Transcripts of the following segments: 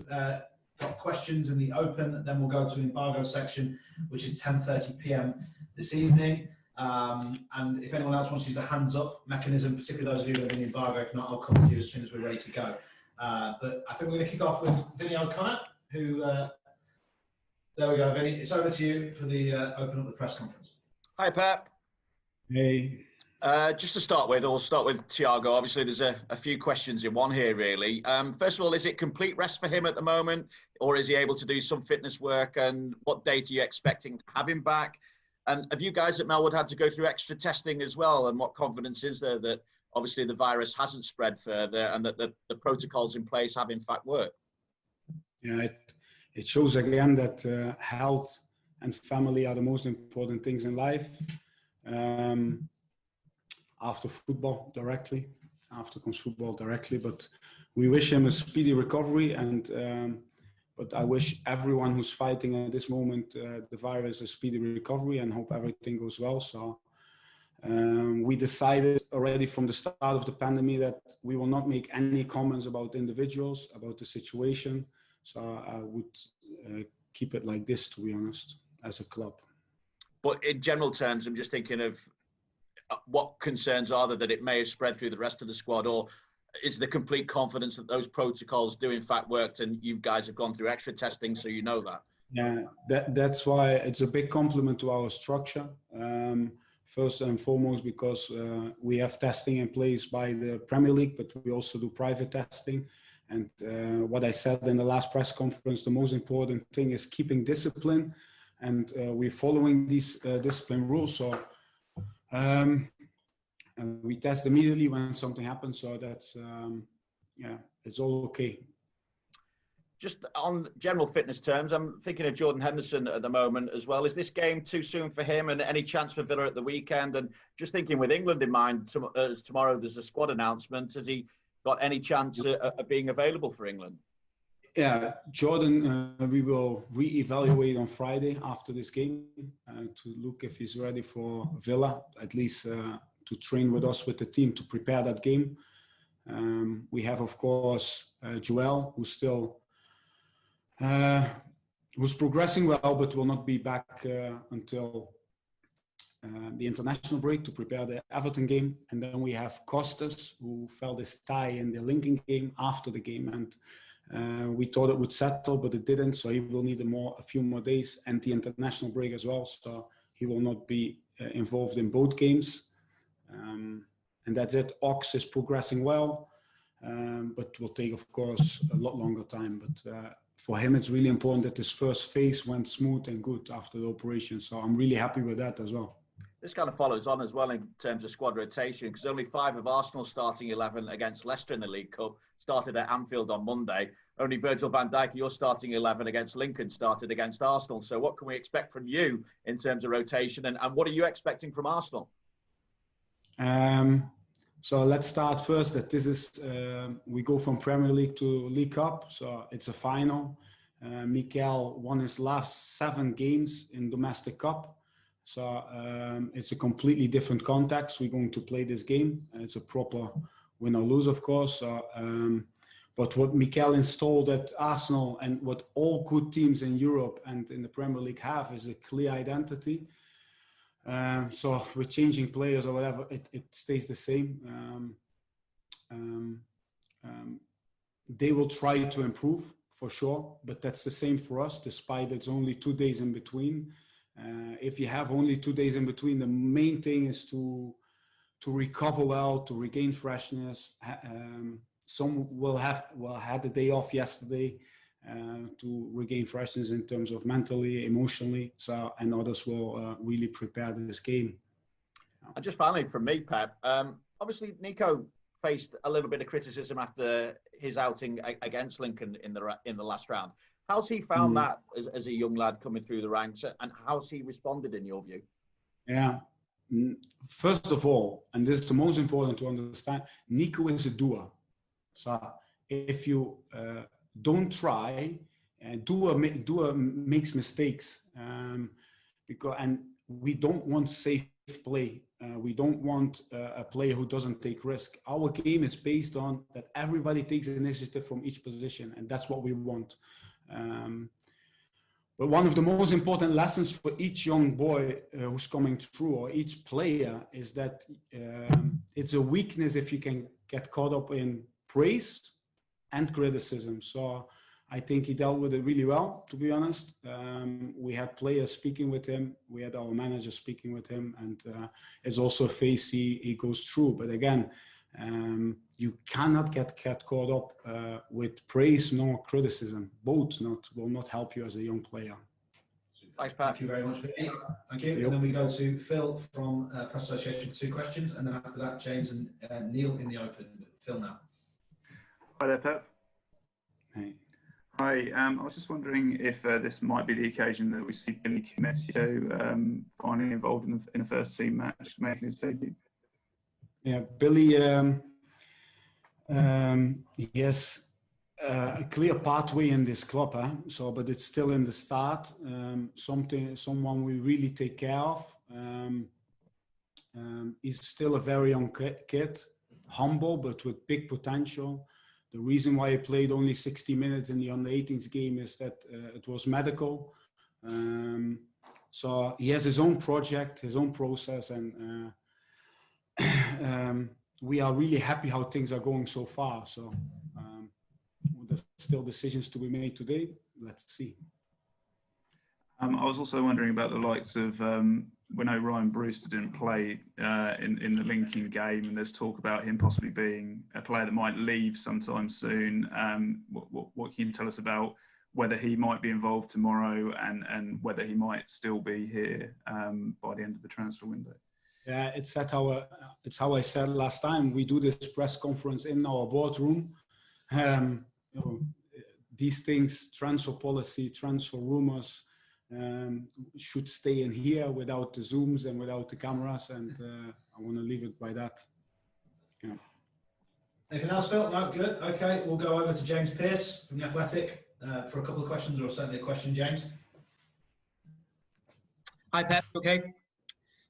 got questions in the open, then we'll go to the embargo section, which is 10:30 p.m. this evening. And if anyone else wants to use the hands up mechanism, particularly those of you who are in the embargo, if not, I'll come to you as soon as we're ready to go. But I think we're going to kick off with Vinny O'Connor, who, there we go, Vinny. It's over to you for the open up the press conference. Hi, Pep. Hey. Just to start with, I'll start with Thiago. Obviously, there's a few questions in one here, really. First of all, is it complete rest for him at the moment, or is he able to do some fitness work? And what date are you expecting to have him back? And have you guys at Melwood had to go through extra testing as well? And what confidence is there that obviously the virus hasn't spread further and that the protocols in place have in fact worked? Yeah, it shows again that health and family are the most important things in life. After football directly, after comes football directly, but we wish him a speedy recovery, and but I wish everyone who's fighting at this moment the virus a speedy recovery, and hope everything goes well. So we decided already from the start of the pandemic that we will not make any comments about individuals, about the situation. So I would keep it like this, to be honest, as a club. But in general terms, I'm just thinking of what concerns are there that it may have spread through the rest of the squad, or is there complete confidence that those protocols do in fact work and you guys have gone through extra testing so you know that? Yeah, that's why it's a big compliment to our structure. First and foremost, because we have testing in place by the Premier League, but we also do private testing. And what I said in the last press conference, the most important thing is keeping discipline, and we're following these discipline rules. So we test immediately when something happens. So that's, yeah, it's all okay. Just on general fitness terms, I'm thinking of Jordan Henderson at the moment as well. Is this game too soon for him, and any chance for Villa at the weekend? And just thinking with England in mind, as tomorrow there's a squad announcement, has he got any chance of being available for England? Yeah, Jordan, we will re-evaluate on Friday after this game to look if he's ready for Villa, at least to train with us with the team to prepare that game. We have, of course, Joel, who's still who's progressing well, but will not be back until the international break to prepare the Everton game. And then we have Kostas, who felt his thigh in the linking game after the game, and we thought it would settle, but it didn't. So he will need a few more days and the international break as well. So he will not be involved in both games. And that's it. Ox is progressing well, but will take, of course, a lot longer time. But for him, it's really important that his first phase went smooth and good after the operation. So I'm really happy with that as well. This kind of follows on as well in terms of squad rotation, because only 5 of Arsenal's starting 11 against Leicester in the League Cup started at Anfield on Monday. Only Virgil van Dijk, your starting 11 against Lincoln, started against Arsenal. So what can we expect from you in terms of rotation, and what are you expecting from Arsenal? So let's start first that this is, we go from Premier League to League Cup. So it's a final. Mikel won his last 7 games in domestic cup. So it's a completely different context. We're going to play this game. It's a proper win or lose, of course. But what Mikel installed at Arsenal, and what all good teams in Europe and in the Premier League have, is a clear identity. So with changing players or whatever, it stays the same. They will try to improve for sure, but that's the same for us, despite it's only 2 days in between. If you have only 2 days in between, the main thing is to recover well, to regain freshness. Some had the day off yesterday to regain freshness in terms of mentally, emotionally. So, and others will really prepare this game. And just finally from me, Pep, obviously Nico faced a little bit of criticism after his outing against Lincoln in the last round. How's he found that as a young lad coming through the ranks, and how's he responded in your view? Yeah, first of all, and this is the most important to understand, Nico is a doer. So if you don't try, doer makes mistakes, and we don't want safe play We don't want a player who doesn't take risk. Our game is based on that everybody takes initiative from each position, and that's what we want. But one of the most important lessons for each young boy who's coming through, or each player, is that it's a weakness if you can get caught up in praise and criticism. So I think he dealt with it really well, to be honest. We had players speaking with him. We had our manager speaking with him, and it's also a phase he goes through. But again, you cannot get caught up with praise nor criticism. Both will not help you as a young player. Thanks, Pat. Thank you very much. Thank you. Yep. And then we go to Phil from Press Association for 2 questions, and then after that, James and Neil in the open. Phil now. Hi there, Pep. Hey. Hi. I was just wondering if this might be the occasion that we see Billy Kimetio finally involved in a first team match, making his debut. Yeah, Billy. He has a clear pathway in this club, huh? So, but it's still in the start. Someone we really take care of. He's still a very young kid, humble but with big potential. The reason why he played only 60 minutes in the under-18s game is that it was medical. So he has his own project, his own process, and we are really happy how things are going so far. So there's still decisions to be made today. Let's see. I was also wondering about the likes of, we know Ryan Brewster didn't play in the linking game, and there's talk about him possibly being a player that might leave sometime soon. What can you tell us about whether he might be involved tomorrow and whether he might still be here by the end of the transfer window? Yeah, it's how I said last time. We do this press conference in our boardroom. These things, transfer policy, transfer rumors, should stay in here without the Zooms and without the cameras, and I want to leave it by that. Yeah. Anything else, Phil? No, good. Okay, we'll go over to James Pearce from The Athletic for a couple of questions, or certainly a question, James. Hi, Pep. Okay.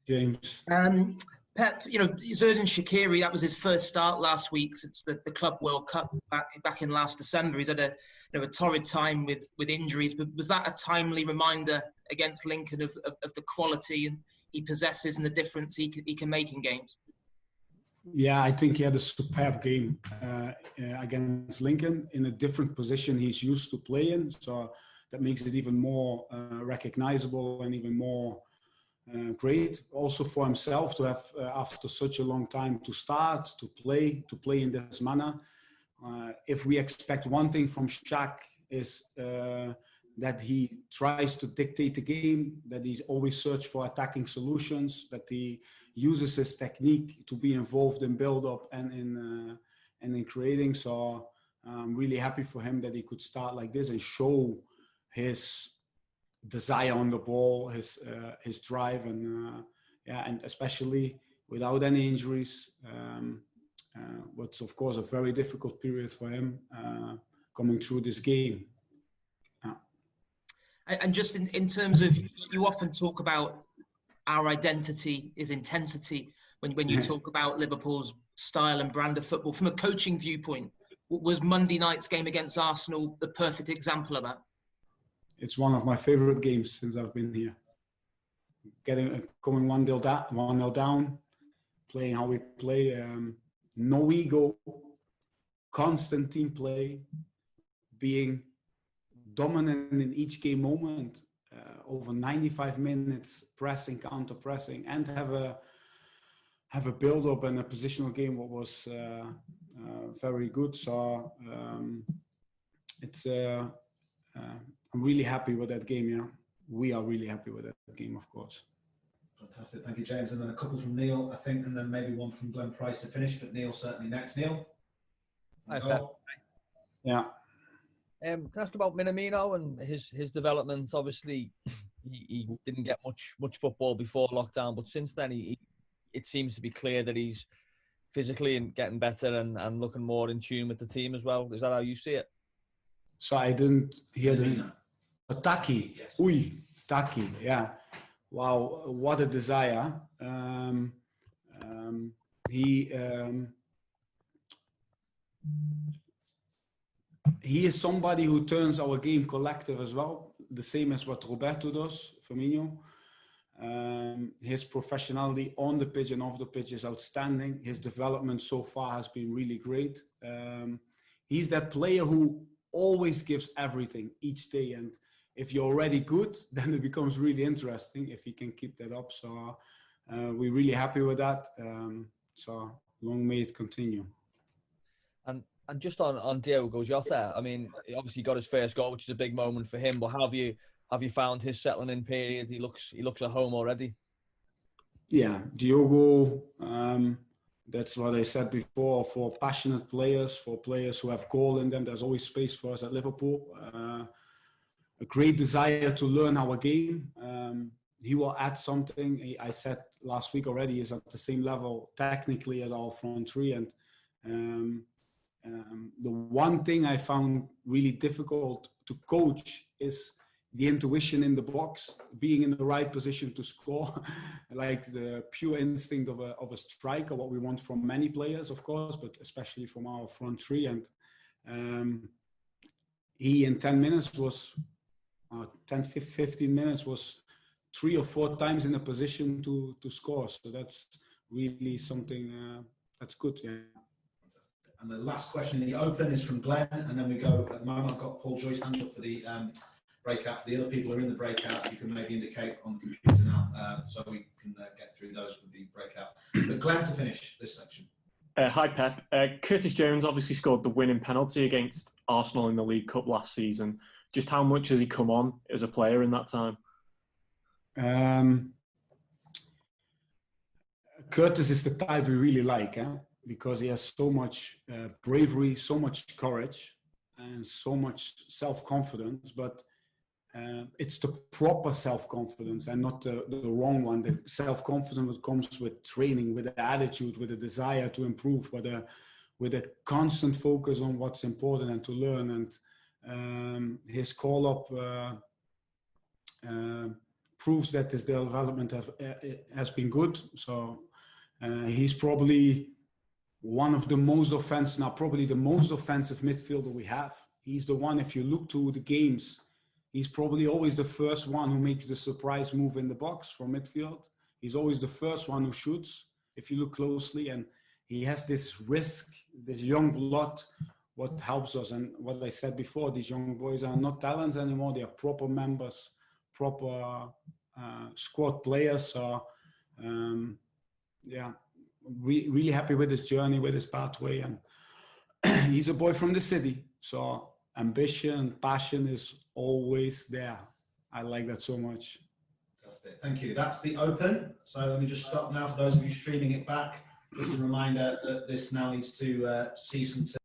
James. Pep, Xherdan Shaqiri, that was his first start last week since the Club World Cup back in last December. He's had a torrid time with injuries, but was that a timely reminder against Lincoln of the quality he possesses and the difference he can make in games? Yeah, I think he had a superb game against Lincoln in a different position he's used to play in. So that makes it even more recognizable and even more great. Also for himself to have, after such a long time, to start, to play in this manner. If we expect one thing from Shaq is that he tries to dictate the game, that he's always search for attacking solutions, that he uses his technique to be involved in build-up and in creating. So I'm really happy for him that he could start like this and show his desire on the ball, his drive, and especially without any injuries. What's of course a very difficult period for him coming through this game. And just in terms of, you often talk about our identity is intensity when you talk about Liverpool's style and brand of football. From a coaching viewpoint, was Monday night's game against Arsenal the perfect example of that? It's one of my favorite games since I've been here. Coming 1-0 down, playing how we play, no ego, constant team play, being dominant in each game moment, over 95 minutes, pressing, counter-pressing, and have a build-up and a positional game what was very good. So I'm really happy with that game. Yeah, we are really happy with that game, of course. Fantastic, thank you, James. And then a couple from Neil, I think, and then maybe one from Glenn Price to finish. But Neil certainly next. Neil. Hi, Pep. Yeah. Can I ask about Minamino and his development? Obviously, he didn't get much football before lockdown, but since then, it seems to be clear that he's physically and getting better and looking more in tune with the team as well. Is that how you see it? So I didn't hear the Taki. Yes. Taki. Yeah. Wow, what a desire. He is somebody who turns our game collective as well, the same as what Roberto does, Firmino. His professionality on the pitch and off the pitch is outstanding. His development so far has been really great. He's that player who always gives everything each day, and if you're already good, then it becomes really interesting if he can keep that up. So we're really happy with that. So long may it continue. And just on Diogo Jota, I mean, he obviously got his first goal, which is a big moment for him. But how have you found his settling in period? He looks at home already. Yeah, Diogo. That's what I said before. For passionate players, for players who have goal in them, there's always space for us at Liverpool. A great desire to learn our game. He will add something. I said last week already, is at the same level technically as our front three. And the one thing I found really difficult to coach is the intuition in the box, being in the right position to score, like the pure instinct of a striker, what we want from many players, of course, but especially from our front three. And he in 10 minutes was, 15 minutes was 3 or 4 times in a position to score. So that's really something that's good, yeah. And the last question in the open is from Glenn, and then we go, at the moment I've got Paul Joyce hand up for the breakout. For the other people who are in the breakout, you can maybe indicate on the computer now, so we can get through those with the breakout. But Glenn to finish this section. Hi Pep. Curtis Jones obviously scored the winning penalty against Arsenal in the League Cup last season. Just how much has he come on as a player in that time? Curtis is the type we really like, because he has so much bravery, so much courage, and so much self-confidence. But it's the proper self-confidence and not the wrong one. The self-confidence that comes with training, with the attitude, with a desire to improve, with a constant focus on what's important and to learn. And his call-up proves that his development has been good. So he's probably one of the most offensive, now probably the most offensive midfielder we have. He's the one, if you look to the games, he's probably always the first one who makes the surprise move in the box from midfield. He's always the first one who shoots, if you look closely. And he has this risk, this young blood, what helps us. And what I said before, these young boys are not talents anymore. They are proper members, proper squad players. So, yeah, really happy with his journey, with his pathway. And he's a boy from the city. So ambition, passion is always there. I like that so much. Fantastic. Thank you. That's the open. So let me just stop now for those of you streaming it back. Just a reminder that this now needs to cease until